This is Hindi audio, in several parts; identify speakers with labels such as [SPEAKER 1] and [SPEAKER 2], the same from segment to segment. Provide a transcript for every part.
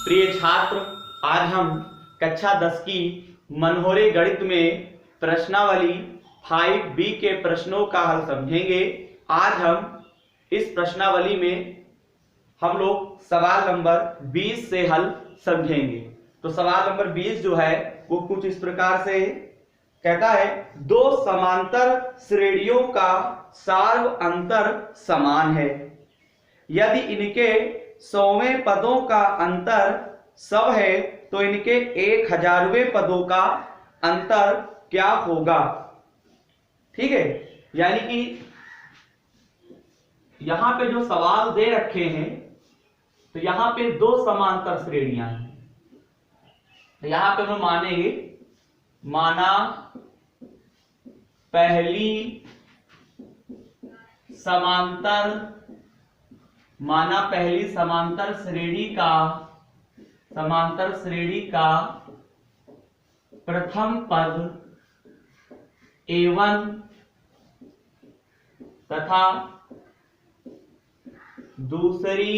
[SPEAKER 1] प्रिय छात्र, आज हम कक्षा 10 की मनोहरे गणित में प्रश्नावली 5B के प्रश्नों का हल समझेंगे। आज हम इस प्रश्नावली में हम लोग सवाल नंबर 20 से हल समझेंगे। तो सवाल नंबर 20 जो है वो कुछ इस प्रकार से कहता है, दो समांतर श्रेणियों का सार्व अंतर समान है। यदि इनके 100वें पदों का अंतर 100 है तो इनके 1000वें पदों का अंतर क्या होगा। ठीक है, यानी कि यहां पे जो सवाल दे रखे हैं तो यहां पे दो समांतर श्रेणियां हैं। तो यहां पे हम मानेंगे, माना पहली समांतर श्रेणी का प्रथम पद A1 तथा दूसरी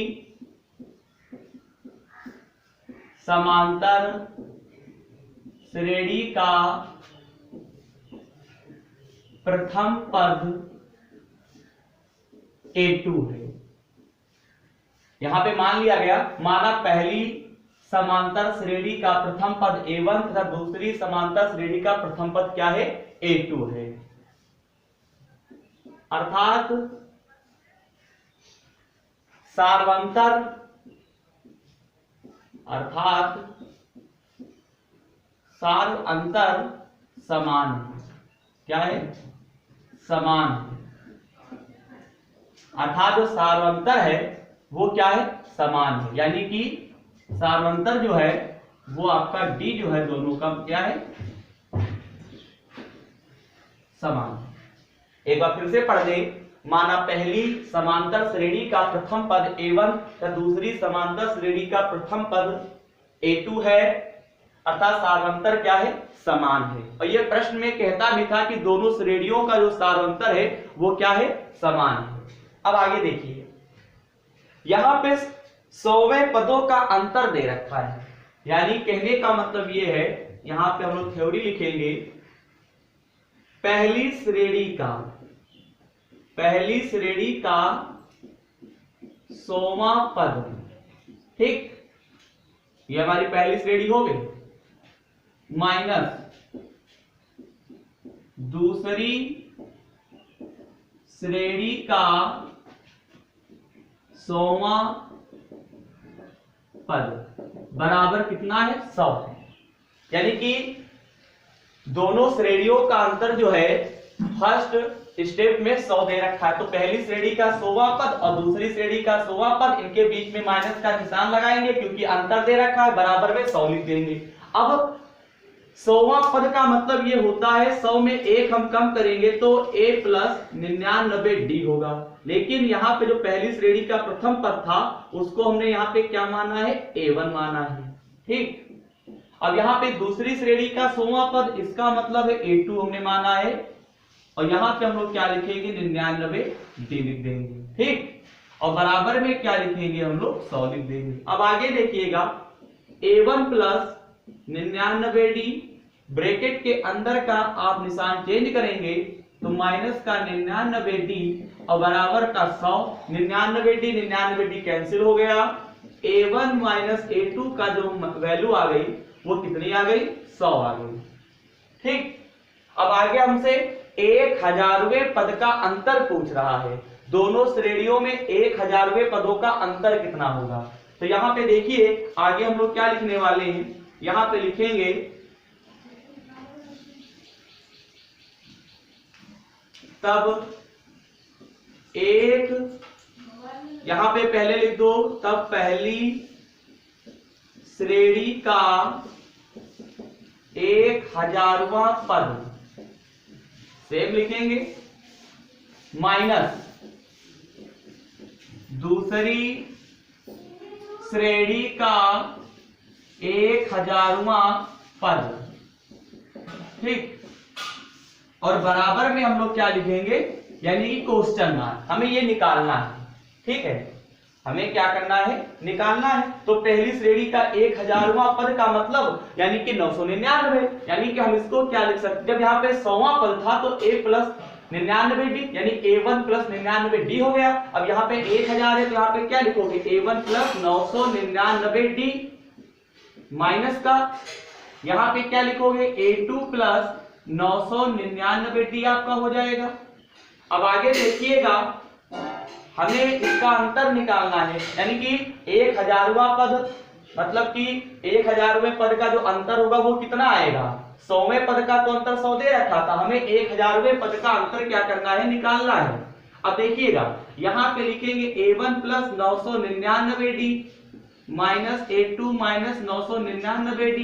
[SPEAKER 1] समांतर श्रेणी का प्रथम पद A2 है। यहां पे मान लिया गया, माना पहली समांतर श्रेणी का प्रथम पद A1 तथा दूसरी समांतर श्रेणी का प्रथम पद क्या है, A2 है। अर्थात सार्व अंतर समान है। क्या है, समान है। अर्थात जो सार्वंतर है वो क्या है, समान है। यानी कि सार्वंतर जो है वो आपका D जो है दोनों का क्या है, समान। एक बार फिर से पढ़ दें, माना पहली समांतर श्रेणी का प्रथम पद A1 तथा दूसरी समांतर श्रेणी का प्रथम पद A2 है, अर्थात सार्वंतर क्या है, समान है। और यह प्रश्न में कहता भी था कि दोनों श्रेणियों का जो सार्वंतर है वो क्या है, समान है। अब आगे देखिए, यहां पे 100वें पदों का अंतर दे रखा है। यानी कहने का मतलब ये है, यहां पे हम लोग थ्योरी लिखेंगे, पहली श्रेणी का 100वां पद। ठीक, ये हमारी पहली श्रेणी हो गई, माइनस दूसरी श्रेणी का 100वां पद बराबर कितना है, 100 है। यानी कि दोनों श्रेणियों का अंतर जो है फर्स्ट स्टेप में 100 दे रखा है। तो पहली श्रेणी का 100वां पद और दूसरी श्रेणी का 100वां पद, इनके बीच में माइनस का निशान लगाएंगे क्योंकि अंतर दे रखा है, बराबर में 100 लिख देंगे। अब 100वां पद का मतलब ये होता है 100 में 1 हम कम करेंगे तो A + 99D होगा। लेकिन यहाँ पे जो पहली श्रेणी का प्रथम पद था उसको हमने यहाँ पे क्या माना है, A1 माना है। ठीक, अब यहाँ पे दूसरी श्रेणी का 100वां पद, इसका मतलब है A2 हमने माना है, और यहाँ पे हम लोग क्या लिखेंगे, 99D लिख देंगे। ठीक, और बराबर में क्या लिखेंगे, हम लोग 100 लिख देंगे। अब आगे देखिएगा, A1 + 99D, ब्रैकेट के अंदर का आप निशान चेंज करेंगे तो माइनस का 99D और बराबर का 100। 99D कैंसिल हो गया। A1 - A2 का जो वैल्यू आ गई वो कितनी आ गई, 100 आ गई। ठीक, अब आगे हमसे 1000वें पद का अंतर पूछ रहा है। दोनों श्रेणियों में 1000वें पदों का अंतर कितना होगा। तो यहां पे देखिए, आगे हम लोग क्या लिखने वाले हैं, यहां पे लिखेंगे तब एक, यहां पे पहले लिख दो, तब पहली श्रेणी का 1000वां पद, सेम लिखेंगे, माइनस दूसरी श्रेणी का 1000वां पद। ठीक, और बराबर में हम लोग क्या लिखेंगे, यानी कि क्वेश्चन मार्क, हमें ये निकालना है। ठीक है, हमें क्या करना है, निकालना है। तो पहली श्रेणी का 1000वां पद का मतलब यानी कि 999, यानी कि हम इसको क्या लिख सकते, जब यहाँ पे 100वां पद था तो a प्लस 99d यानी a1 प्लस 99d हो गया। अब यहाँ पे 1000 है तो यहाँ पे क्या लिखोगे, a1 प्लस 999d माइनस का यहाँ पे क्या लिखोगे, a2 प्लस 999d आपका हो जाएगा। अब आगे देखिएगा, हमें इसका अंतर निकालना है, यानी कि 1000वां पद मतलब कि 1000वें पद का जो अंतर होगा वो कितना आएगा, 100वें पद का तो अंतर 100 दे रखा था, हमें 1000वें पद का अंतर क्या करना है, निकालना है। अब देखिएगा यहाँ पे लिखेंगे a1 plus 999d minus a2 minus 999d,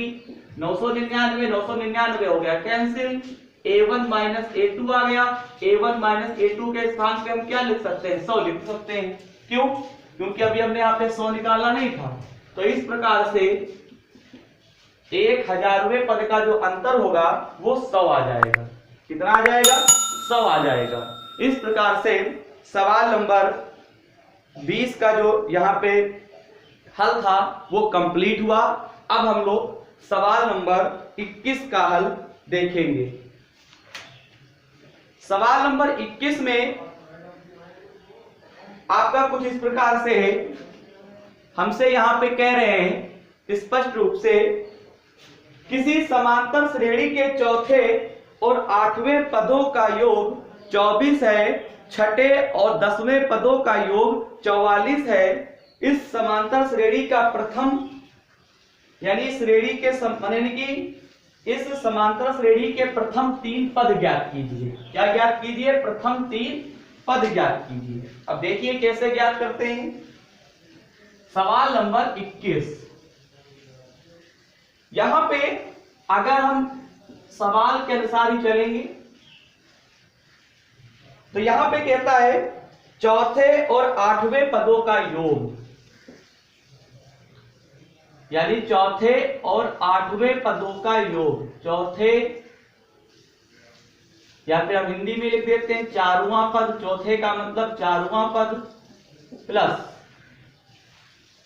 [SPEAKER 1] 999 हो गया कैंसिल, a1 माइनस a2 आ गया, a1 माइनस a2 के स्थान पे हम क्या लिख सकते हैं, 100 लिख सकते हैं। क्यों, क्योंकि अभी हमने यहाँ पे 100 निकाला नहीं था। तो इस प्रकार से 1000वें पद का जो अंतर होगा वो 100 आ जाएगा। कितना आ जाएगा, 100 आ जाएगा। इस प्रकार से सवाल नंबर 20 का जो यहाँ पे हल था वो कंप्लीट हुआ। अब हम लोग सवाल नंबर 21 का हल देखेंगे। सवाल नंबर 21 में आपका कुछ इस प्रकार से है, हमसे यहां पे कह रहे हैं स्पष्ट रूप से, किसी समांतर श्रेणी के चौथे और 8वें पदों का योग 24 है, छठे और 10वें पदों का योग 44 है। इस समांतर श्रेणी का प्रथम यानी श्रेणी के यानी कि इस समांतर श्रेणी के प्रथम 3 पद ज्ञात कीजिए। क्या ज्ञात कीजिए, प्रथम 3 पद ज्ञात कीजिए। अब देखिए कैसे ज्ञात करते हैं। सवाल नंबर 21, यहां पे अगर हम सवाल के अनुसार ही चलेंगे तो यहां पे कहता है चौथे और 8वें पदों का योग, यानी चौथे और 8वें पदों का योग, चौथे या फिर हम हिंदी में लिख देते हैं 4वां पद, चौथे का मतलब 4वां पद प्लस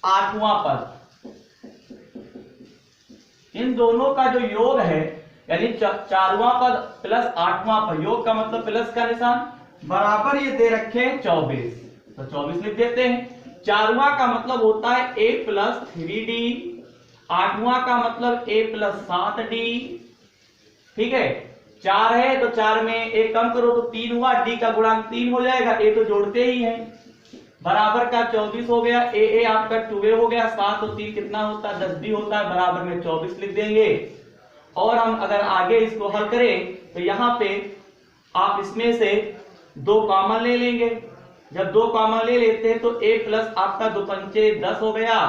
[SPEAKER 1] 8वां पद, इन दोनों का जो योग है यानी 4वां पद प्लस 8वां पद, योग का मतलब प्लस का निशान, बराबर ये दे रखे हैं 24, तो 24 लिख देते हैं। 4वां का मतलब होता है a प्लस 3d, 8वां का मतलब a प्लस 7d, ठीक है। 4 है तो 4 में एक कम करो तो 3 हुआ, d का गुणांक 3 हो जाएगा, a तो जोड़ते ही हैं, बराबर का 24 हो गया, a आपका 2a हो गया, 7 और 3 कितना होता है, 10d होता है, बराबर में 24 लिख देंगे। और हम अगर आगे इसको हल करें तो यहाँ पे आप इसमें से 2 कॉमन ले लेंगे, जब 2 कॉमन ले लेते हैं तो a प्लस आपका 2 पंचे 10 हो गया,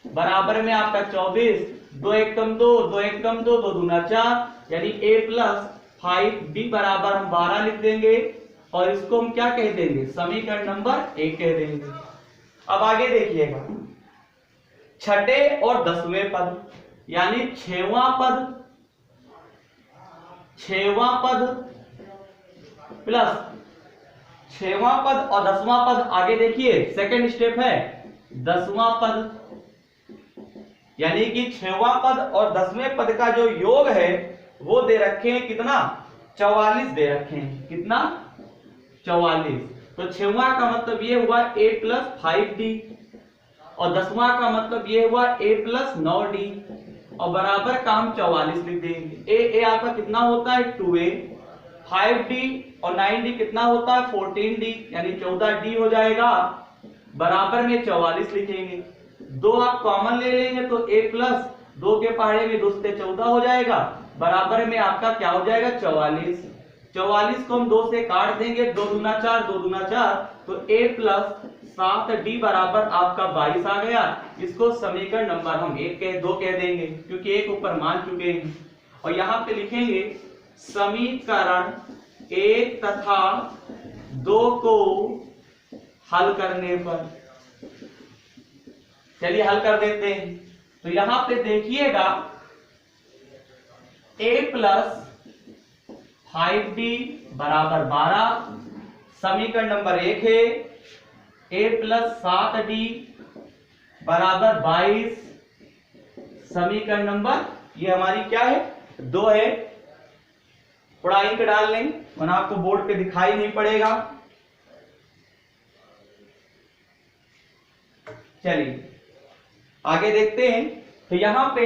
[SPEAKER 1] बराबर में आपका 24, 2 एक कम 2, 2 एक कम 2, 2 दूना 4, यानी a प्लस 5d बराबर हम 12 लिख देंगे और इसको हम क्या कह देंगे, समीकरण नंबर 1 कह देंगे। अब आगे देखिएगा, छठे और 10वें पद यानी 6वां पद, 6वां पद प्लस 6वां पद और 10वां पद, आगे देखिए सेकंड स्टेप है 10वां पद, यानी कि 6वां पद और 10वें पद का जो योग है वो दे रखे हैं कितना, 44 दे रखे हैं, कितना 44। तो 6वां का मतलब ये हुआ a प्लस 5d और 10वां का मतलब ये हुआ a प्लस 9d और बराबर का हम 44 लिख देंगे। a आपका कितना होता है 2a, 5d और 9d कितना होता है 14d, यानी 14d हो जाएगा, बराबर में 44 लिखेंगे। 2 आप कॉमन ले लेंगे तो a प्लस 2 के पहाड़े में 2 से 14 हो जाएगा, बराबर में आपका क्या हो जाएगा 44। 44 को हम 2 से काट देंगे, 2 दूना 4, 2 दूना 4, तो a प्लस 7d बराबर आपका 22 आ गया। इसको समीकरण नंबर हम 2 कह देंगे क्योंकि 1 ऊपर मान चुके हैं। और यहाँ पे लिखेंगे समीकरण 1 तथा 2 को हल करने पर, चलिए हल कर देते हैं। तो यहां पे देखिएगा a प्लस 5d बराबर 12, समीकरण नंबर 1 है a प्लस 7d बराबर 22 समीकरण नंबर ये हमारी क्या है 2 है। थोड़ा इंक डाल लें वरना आपको बोर्ड पे दिखाई नहीं पड़ेगा। चलिए आगे देखते हैं। तो यहां पे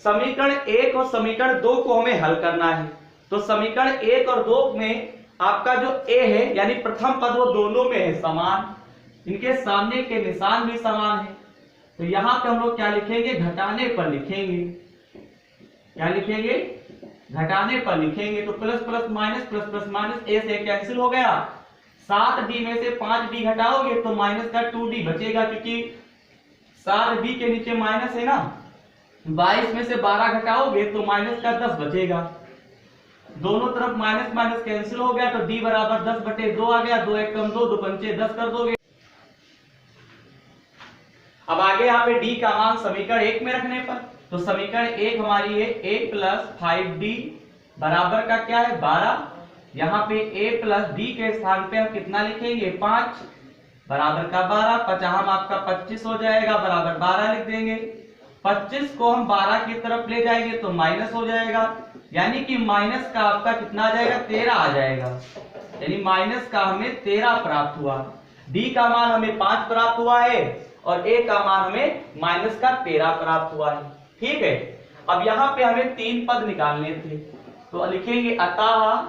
[SPEAKER 1] समीकरण 1 और समीकरण 2 को हमें हल करना है। तो समीकरण 1 और 2 में आपका जो a है यानी प्रथम पद वो दोनों में है समान, इनके सामने के निशान भी समान है। तो यहां पे हम लोग क्या लिखेंगे, घटाने पर लिखेंगे। क्या लिखेंगे, घटाने पर लिखेंगे। तो प्लस प्लस माइनस a से कैंसिल हो गया। 7d में से 5d घटाओगे तो माइनस का 2d बचेगा, क्योंकि 7d के नीचे माइनस है ना। 22 में से 12 घटाओगे तो माइनस का 10 बचेगा। दोनों तरफ माइनस माइनस कैंसिल हो गया तो d बराबर 10/2 आ गया। 2 1 कम 2, 2 पंचे 10 कर दोगे। अब आगे यहाँ पे d का मान समीकरण 1 में रखने पर, तो समीकरण 1 हमारी है a + 5d बराबर का क्या है 12। यहाँ पे a + d के स्थान पे हम कितना लिखेंगे 5 बराबर का 12। 50 आपका 25 हो जाएगा, बराबर 12 लिख देंगे। 25 को हम 12 की तरफ ले जाएंगे तो माइनस हो जाएगा, यानी कि माइनस का आपका कितना आ जाएगा 13 आ जाएगा। यानी माइनस का हमें 13 प्राप्त हुआ। d का मान हमें 5 प्राप्त हुआ है और a का मान हमें माइनस का 13 प्राप्त हुआ है। ठीक है। अब यहाँ पे हमें 3 पद निकालने थे, तो लिखेंगे अतः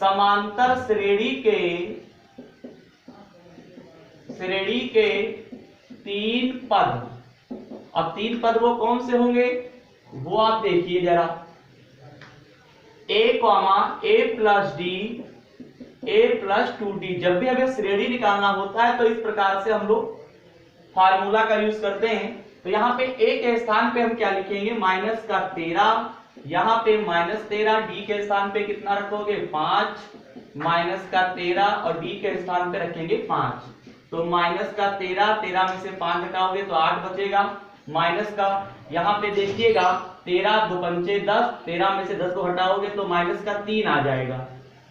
[SPEAKER 1] समांतर श्रेणी के 3 पद। अब 3 पद वो कौन से होंगे वो आप देखिए जरा। a, a + d, a + 2d। जब भी हमें श्रेणी निकालना होता है तो इस प्रकार से हम लोग फार्मूला का यूज करते हैं। तो यहाँ पे a के स्थान पे हम क्या लिखेंगे माइनस का 13, यहाँ पे -13। d के स्थान पे कितना रखोगे 5, माइनस का 13 और d के स्थान पे रखेंगे 5। तो माइनस का 13, 13 में से 5 घटाओगे तो 8 बचेगा। माइनस का यहाँ पे देखिएगा 13 2 पंचे 10, 13 में से 10 को हटाओगे तो माइनस का 3 आ जाएगा।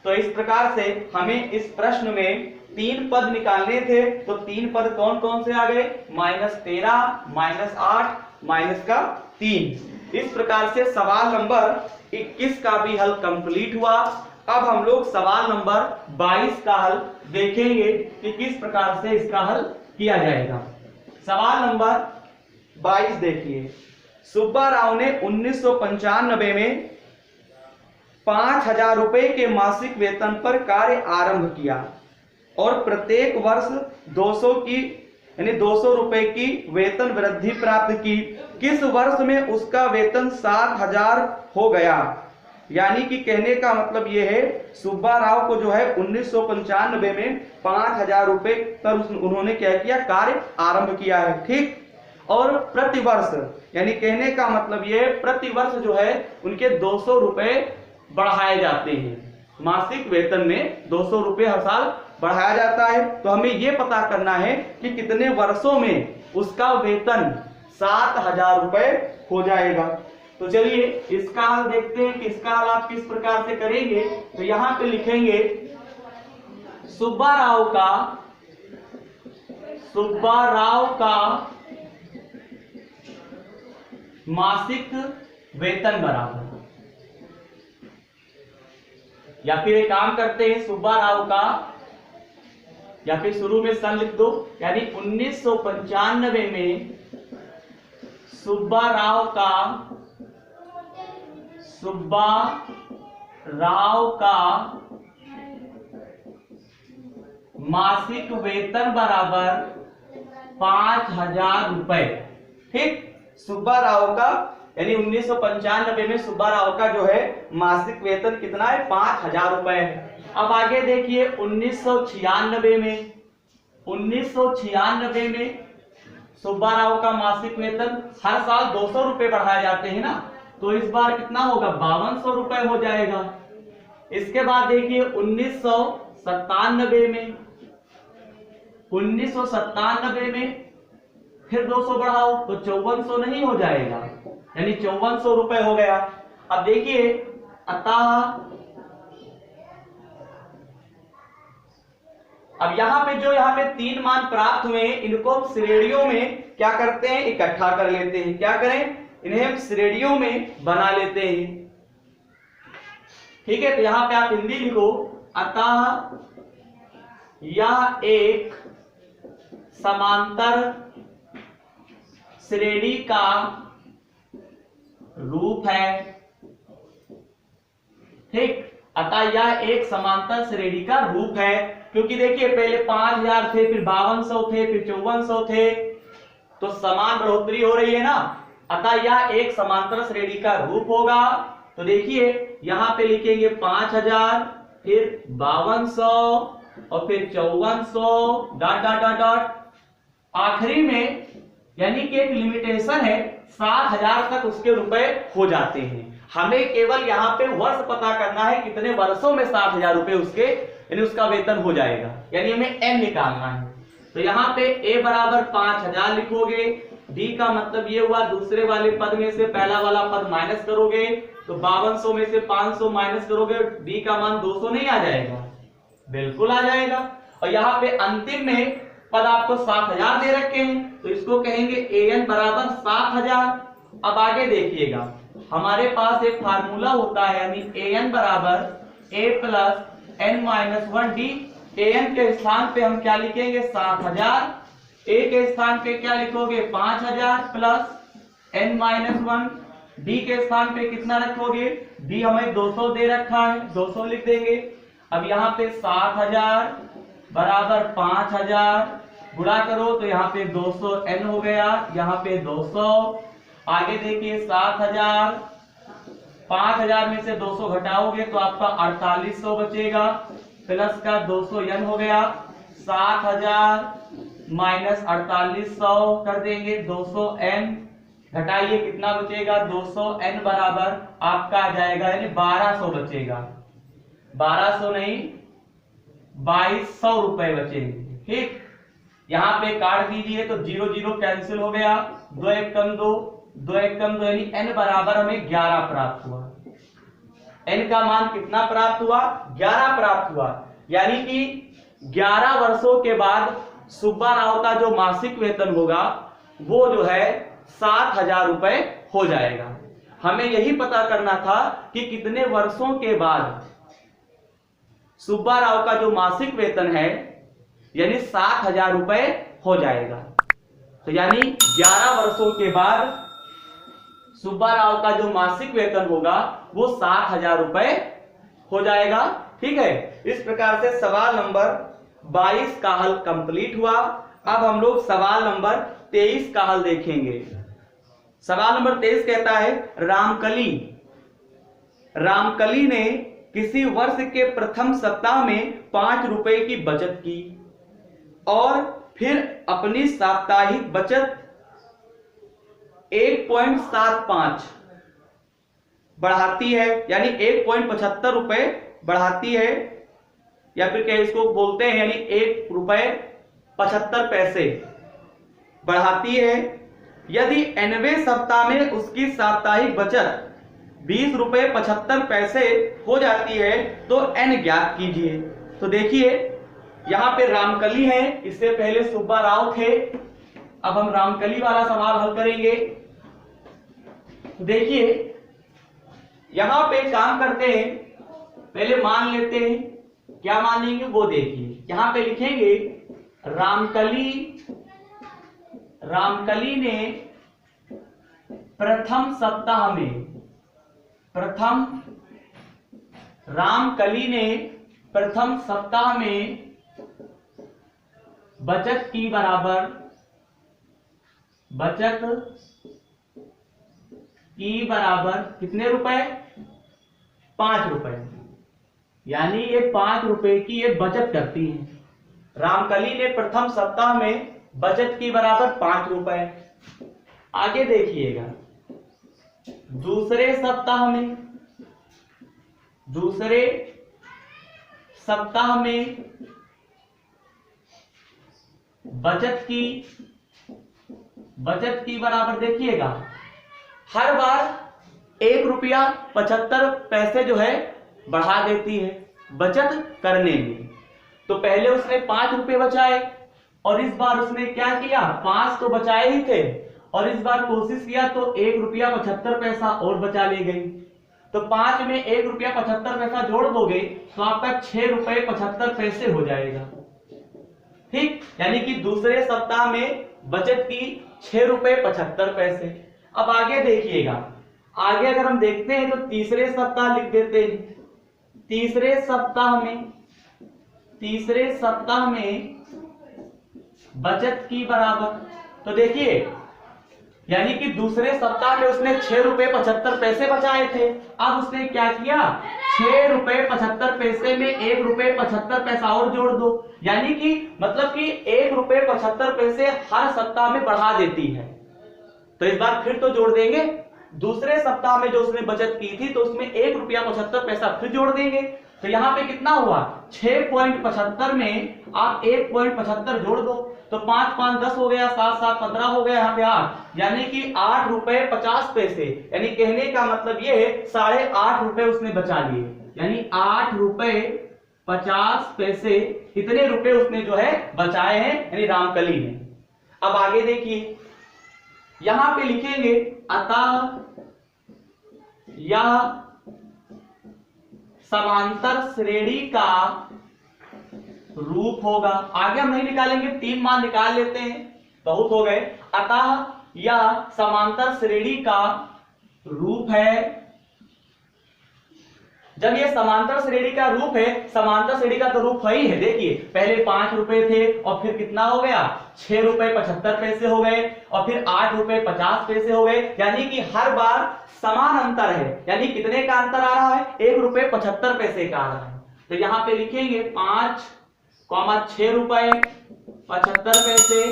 [SPEAKER 1] तो इस प्रकार से हमें इस प्रश्न में 3 पद निकालने थे। तो 3 पद कौन कौन से आ गए -13, -8, माइनस का 3। इस प्रकार से सवाल नंबर 21 का भी हल कंप्लीट हुआ। अब हम लोग सवाल नंबर 22 का हल देखेंगे कि किस प्रकार से इसका हल किया जाएगा। सवाल नंबर 22 देखिए। सुब्बा राव ने 1995 में 5000 रुपए के मासिक वेतन पर कार्य आरंभ किया और प्रत्येक वर्ष 200 रुपए की वेतन वृद्धि प्राप्त की। किस वर्ष में उसका वेतन 7000 हो गया। यानी कि कहने का मतलब यह है सुब्बा राव को जो है 1995 में 5000 रुपए पर उन्होंने क्या किया कार्य आरंभ किया है। ठीक। और प्रतिवर्ष यानी कहने का मतलब ये प्रतिवर्ष जो है उनके 200 रुपए बढ़ाए जाते हैं। मासिक वेतन में 200 रुपए हर साल बढ़ाया जाता है। तो हमें ये पता करना है कि कितने वर्षों में उसका वेतन 7000 रुपए हो जाएगा। तो चलिए इसका हल देखते हैं कि इसका हल आप किस प्रकार से करेंगे। तो यहां पे लिखेंगे सुब्बा राव का मासिक वेतन बराबर, या फिर एक काम करते हैं सुब्बा राव का, या फिर शुरू में सन लिख दो, यानी 1995 में सुब्बा राव का मासिक वेतन बराबर 5000 रुपए। ठीक। सुब्बा राव का यानी 1995 में सुब्बा राव का जो है मासिक वेतन कितना है 5000 रुपए है। अब आगे देखिए 1996 में सुब्बा राव का मासिक वेतन हर साल 200 रुपए बढ़ाए जाते हैं ना, तो इस बार कितना होगा 5200 रुपए हो जाएगा। इसके बाद देखिए 1997 में फिर 200 बढ़ाओ तो 5400 नहीं हो जाएगा, यानी 5400 रुपए हो गया। अब देखिए अतः अब यहाँ पे 3 मान प्राप्त हुए, इनको हम श्रेणियों में क्या करते हैं, इकट्ठा कर लेते हैं। क्या करें, इन्हें हम श्रेणियों में बना लेते हैं। ठीक है, तो यहां पे आप हिंदी लिखो, अतः यह एक समांतर श्रेणी का रूप है। ठीक, अतः यह एक समांतर श्रेणी का रूप है, क्योंकि देखिए पहले 5000 थे, फिर 5200 थे, फिर 5400 थे, तो समान बढ़ोतरी हो रही है ना। अतः यह एक समांतर श्रेणी का रूप होगा। तो देखिए यहां पे लिखेंगे 5000, फिर 5200 और फिर 5400 डॉट डॉट डॉट डॉट, आखिरी में यानी कि एक लिमिटेशन है 7000 तक उसके रुपए हो जाते हैं। हमें केवल यहाँ पे वर्ष पता करना है, कितने वर्षों में 7000 रुपए उसके यानी उसका वेतन हो जाएगा, यानी हमें एन निकालना है। तो यहाँ पे ए बराबर 5000 लिखोगे, डी का मतलब ये हुआ दूसरे वाले पद में से पहला वाला पद माइनस करोगे, तो 5200 में से 500 माइनस करोगे, डी का मान 200 नहीं आ जाएगा, बिल्कुल आ जाएगा। और यहाँ पे अंतिम में पद आपको 7000 दे रखे हैं, तो इसको कहेंगे एन बराबर 7000। अब आगे देखिएगा, हमारे पास एक फार्मूला होता है, यानी एन बराबर a plus n minus 1 d. N के स्थान पे हम क्या लिखेंगे, 7000, ए के स्थान पे क्या लिखोगे, 5000 प्लस एन माइनस 1, डी के स्थान पे कितना रखोगे, डी हमें 200 दे रखा है, 200 लिख देंगे। अब यहाँ पे 7000 बराबर 5000 गुणा करो, तो यहाँ पे 200 एन हो गया, यहाँ पे 200। आगे देखिए 7000, 5000 में से 200 घटाओगे तो आपका 4800 बचेगा, प्लस का 200 एन हो गया। 7000 माइनस 4800 कर देंगे, 200 एन घटाइए कितना बचेगा, 200 एन बराबर आपका आ जाएगा यानी 1200 बचेगा, 1200 नहीं 2200 रुपए बचेंगे। ठीक, यहाँ पे काट दीजिए तो 0 0 कैंसिल हो गया, 2 1 कम 2, 2 1 कम 2 यानी एन बराबर हमें 11 प्राप्त हुआ। एन का मान कितना प्राप्त हुआ, 11 प्राप्त हुआ। यानी कि 11 वर्षों के बाद सुब्बा राव का जो मासिक वेतन होगा वो जो है 7000 रुपए हो जाएगा। हमें यही पता करना था कि कितने वर्षों के बाद सुब्बा राव का जो मासिक वेतन है यानी 7000 रुपए हो जाएगा। तो यानी 11 वर्षों के बाद सुब्बा राव का जो मासिक वेतन होगा वो 7000 रुपए हो जाएगा। ठीक है, इस प्रकार से सवाल नंबर 22 का हल कंप्लीट हुआ। अब हम लोग सवाल नंबर 23 का हल देखेंगे। सवाल नंबर 23 कहता है, रामकली ने किसी वर्ष के प्रथम सप्ताह में 5 रुपए की बचत की और फिर अपनी साप्ताहिक बचत 1.75 बढ़ाती है, यानी 1.75 रुपए बढ़ाती है, या फिर क्या इसको बोलते हैं यानी 1 रुपए 75 पैसे बढ़ाती है। यदि 90वें सप्ताह में उसकी साप्ताहिक बचत 20 रुपए 75 पैसे हो जाती है तो एन ज्ञात कीजिए। तो देखिए यहां पे रामकली है, इससे पहले सुब्बा राव थे। अब हम रामकली वाला सवाल हल करेंगे। तो देखिए यहां पे काम करते हैं, पहले मान लेते हैं, क्या मानेंगे वो देखिए। यहां पे लिखेंगे रामकली ने प्रथम सप्ताह में बचत की बराबर कितने रुपए, 5 रुपए, यानी ये 5 रुपए की ये बचत करती है। रामकली ने प्रथम सप्ताह में बचत की बराबर 5 रुपए। आगे देखिएगा दूसरे सप्ताह में बचत की बराबर देखिएगा, हर बार 1 रुपया 75 पैसे जो है बढ़ा देती है बचत करने में। तो पहले उसने 5 रुपए बचाए, और इस बार उसने क्या किया, 5 तो बचाए ही थे, और इस बार कोशिश किया तो 1 रुपया 75 पैसा और बचा ले गई। तो 5 में 1 रुपया 75 पैसा जोड़ दोगे तो आपका 6 रुपये 75 पैसे हो जाएगा। ठीक, यानी कि दूसरे सप्ताह में बचत की 6 रुपये 75 पैसे। अब आगे देखिएगा, आगे अगर हम देखते हैं तो तीसरे सप्ताह लिख देते हैं। तीसरे सप्ताह में बचत की बराबर, तो देखिए यानी कि दूसरे सप्ताह में उसने 6 रुपये 75 पैसे बचाए थे। अब उसने क्या किया, 6 रुपये 75 पैसे में 1 रुपये 75 पैसा और जोड़ दो, यानी कि मतलब कि 1 रुपये 75 पैसे हर सप्ताह में बढ़ा देती है। तो इस बार फिर तो जोड़ देंगे, दूसरे सप्ताह में जो उसने बचत की थी तो उसमें 1 रुपया 75 पैसा फिर जोड़ देंगे। तो यहाँ पे कितना हुआ, 6.75 में आप 1.75 जोड़ दो तो 5 5 10 हो गया, 7 7 15 हो गया, यहाँ पे 8, यानी कि 8 रुपये 50 पैसे। यानी कहने का मतलब ये है 8.5 रुपए उसने बचा लिए, यानी 8 रुपये 50 पैसे इतने रुपए उसने जो है बचाए हैं, यानी रामकली में। अब आगे देखिए, यहां पे लिखेंगे अतः यह समांतर श्रेणी का रूप होगा। आगे हम नहीं निकालेंगे, 3 मान निकाल लेते हैं, बहुत हो गए। अतः यह समांतर श्रेणी का रूप है। जब ये समांतर श्रेणी का रूप है, समांतर श्रेणी का तो रूप है ही है। देखिए पहले 5 रुपए थे और फिर कितना हो गया, 6 रुपए 75 पैसे हो गए, और फिर 8 रुपए 50 पैसे हो गए, यानी कि हर बार समान अंतर है। यानी कितने का अंतर आ रहा है, 1 रुपए 75 पैसे का आ रहा है। तो यहाँ पे लिखेंगे 5, 6 रुपए 75 पैसे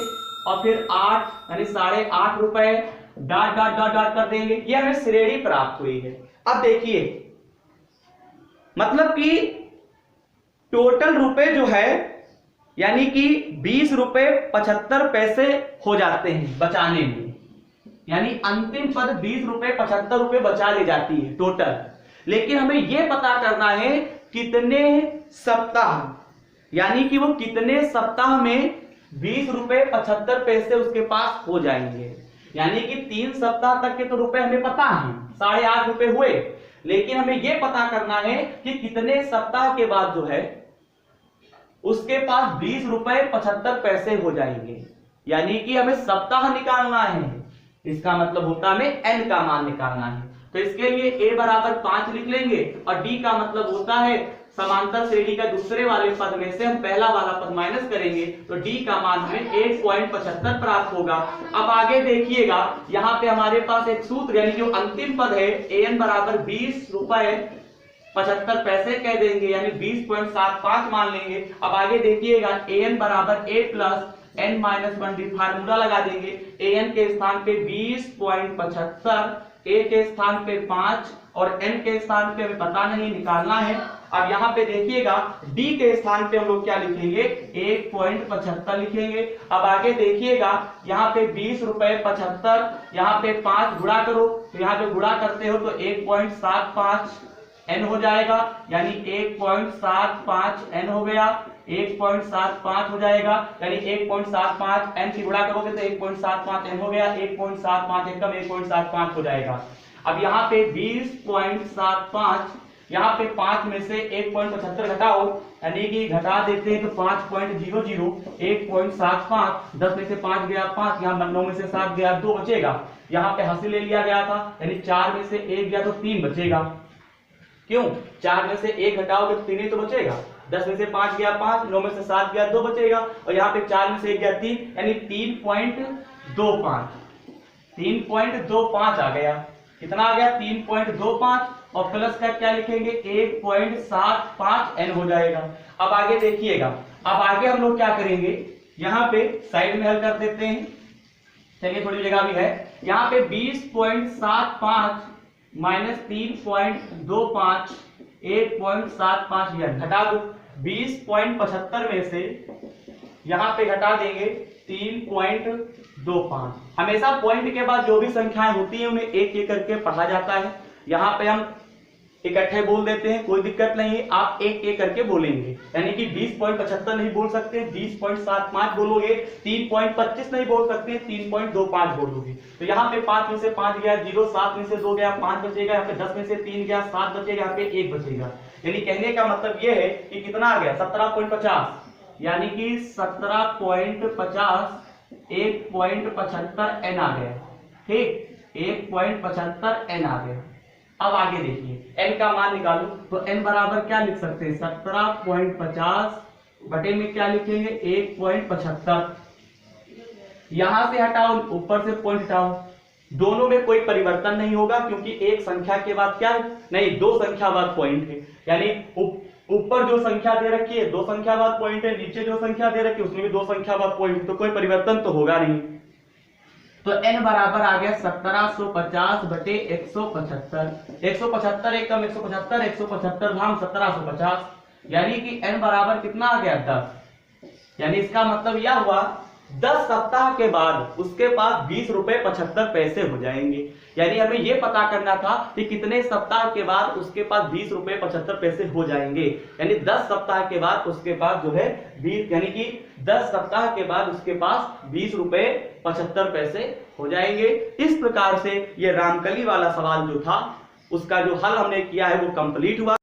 [SPEAKER 1] और फिर 8 यानी 8.5 रुपए, डॉट डॉट डॉट डॉट कर देंगे। ये हमें श्रेणी प्राप्त हुई है। अब देखिए मतलब कि टोटल रुपए जो है यानी कि 20 रुपए 75 पैसे हो जाते हैं बचाने में, यानी अंतिम पद 20 रुपए 75 रुपए बचा ले जाती है टोटल। लेकिन हमें यह पता करना है कितने सप्ताह, यानी कि वो कितने सप्ताह में 20 रुपए 75 पैसे उसके पास हो जाएंगे। यानी कि 3 सप्ताह तक के तो रुपए हमें पता है, 8.5 रुपए हुए, लेकिन हमें यह पता करना है कि कितने सप्ताह के बाद जो है उसके पास 20 रुपए 75 पैसे हो जाएंगे। यानी कि हमें सप्ताह निकालना है, इसका मतलब होता है हमें n का मान निकालना है। तो इसके लिए a बराबर 5 लिख लेंगे, और d का मतलब होता है समांतर श्रेणी का दूसरे वाले पद में से हम पहला वाला पद माइनस करेंगे, तो d का मान हमें 1.75 प्राप्त होगा। अब आगे देखिएगा, यहाँ पे हमारे पास एक सूत्र यानी जो अंतिम पद है an बराबर 20 रुपए 75 पैसे कह देंगे, यानी 20.75 मान लेंगे। अब आगे देखिएगा an बराबर a plus n minus 1 formula लगा देंगे। an के स्थान पे 20.75, a के स्थान पे 5 और n के स्थान पे हमें पता नहीं, निकालना है। अब यहाँ पे देखिएगा d के स्थान पे हम लोग क्या लिखेंगे, 1.75 लिखेंगे। अब आगे देखिएगा यहाँ पे 20 रुपए 75, यहाँ पे 5 गुणा करो, तो यहाँ पे गुणा करते हो तो 1.75 n हो जाएगा, यानी 1.75 n हो गया, 1.75 हो जाएगा, यानी 1.75 n की गुणा करोगे तो 1.75 n हो गया, 1.75 एकम 1.75 हो जाएगा। अब यहाँ पे 20.75, यहाँ पे 5 में से 1.75 घटाओ, यानी कि घटा देते हैं तो 5.00, 1.75, 10 में से 5 गया 5, यहाँ 9 में से 7 गया 2 बचेगा, यहाँ पे हासिल ले लिया गया था, यानी 4 में से 1 गया तो 3 बचेगा। क्यों, 4 में से 1 घटाओगे तो 3 ही तो बचेगा, 10 में से 5 गया 5, 9 में से 7 गया 2 बचेगा, और यहाँ पे 4 में से 1 गया 3, यानी 3.25 आ गया। कितना आ गया, 3.25, और प्लस का क्या लिखेंगे, 1.75 n हो जाएगा। अब आगे देखिएगा, अब आगे हम लोग क्या करेंगे, यहाँ पे साइड में हल कर देते हैं, चलिए थोड़ी जगह भी है। यहाँ पे 20.75 माइनस 3.25 1.75 यह घटा दो, 20.75 में से यहाँ पे घटा देंगे 3.25। हमेशा पॉइंट के बाद जो भी संख्याएं होती हैं उन्हें एक एक करके पढ़ा जाता है। यहाँ पे हम इकट्ठे बोल देते हैं, कोई दिक्कत नहीं है, आप एक एक करके बोलेंगे। यानी कि 20.75 नहीं बोल सकते, 20.75 बोलोगे, 3.25 नहीं बोल सकते, 3.25 बोलोगे। तो यहाँ पे 5 में से 5 गया 0, 7 में से 2 गया 5 बचेगा, यहाँ पे 10 में से 3 गया 7 बचेगा, यहाँ पे 1 बचेगा। यानी कहने का मतलब ये है कि कितना आ गया 17.50, यानी कि 17.50 1.75 n आ गया, ठीक, 1.75 n आ गया। अब आगे देखिए n का मान निकालो, तो n बराबर क्या लिख सकते हैं 17.50 बटे में क्या लिखेंगे 1.75, यहां से हटाओ ऊपर से पॉइंट हटाओ, दोनों में कोई परिवर्तन नहीं होगा क्योंकि एक संख्या के बाद क्या नहीं, दो संख्या बाद पॉइंट है। यानी ऊपर जो संख्या दे रखी है 2 संख्या बाद पॉइंट है, नीचे जो संख्या दे रखी है उसमें भी 2 संख्या बाद पॉइंट, तो कोई परिवर्तन तो होगा नहीं। तो n बराबर आ गया 1750 बटे 175, 175 एक कम 175, 175 धाम 1750, यानी कि n बराबर कितना आ गया 10। यानी इसका मतलब यह हुआ 10 सप्ताह के बाद उसके पास 20 रुपए 75 पैसे हो जाएंगे। यानी हमें यह पता करना था कि कितने सप्ताह के बाद उसके पास 20 रुपए 75 पैसे हो जाएंगे। यानी 10 सप्ताह के बाद उसके पास जो है 20, यानी कि 10 सप्ताह के बाद उसके पास 20 रुपए 75 पैसे हो जाएंगे। इस प्रकार से ये रामकली वाला सवाल जो था उसका जो हल हमने किया है वो कंप्लीट हुआ।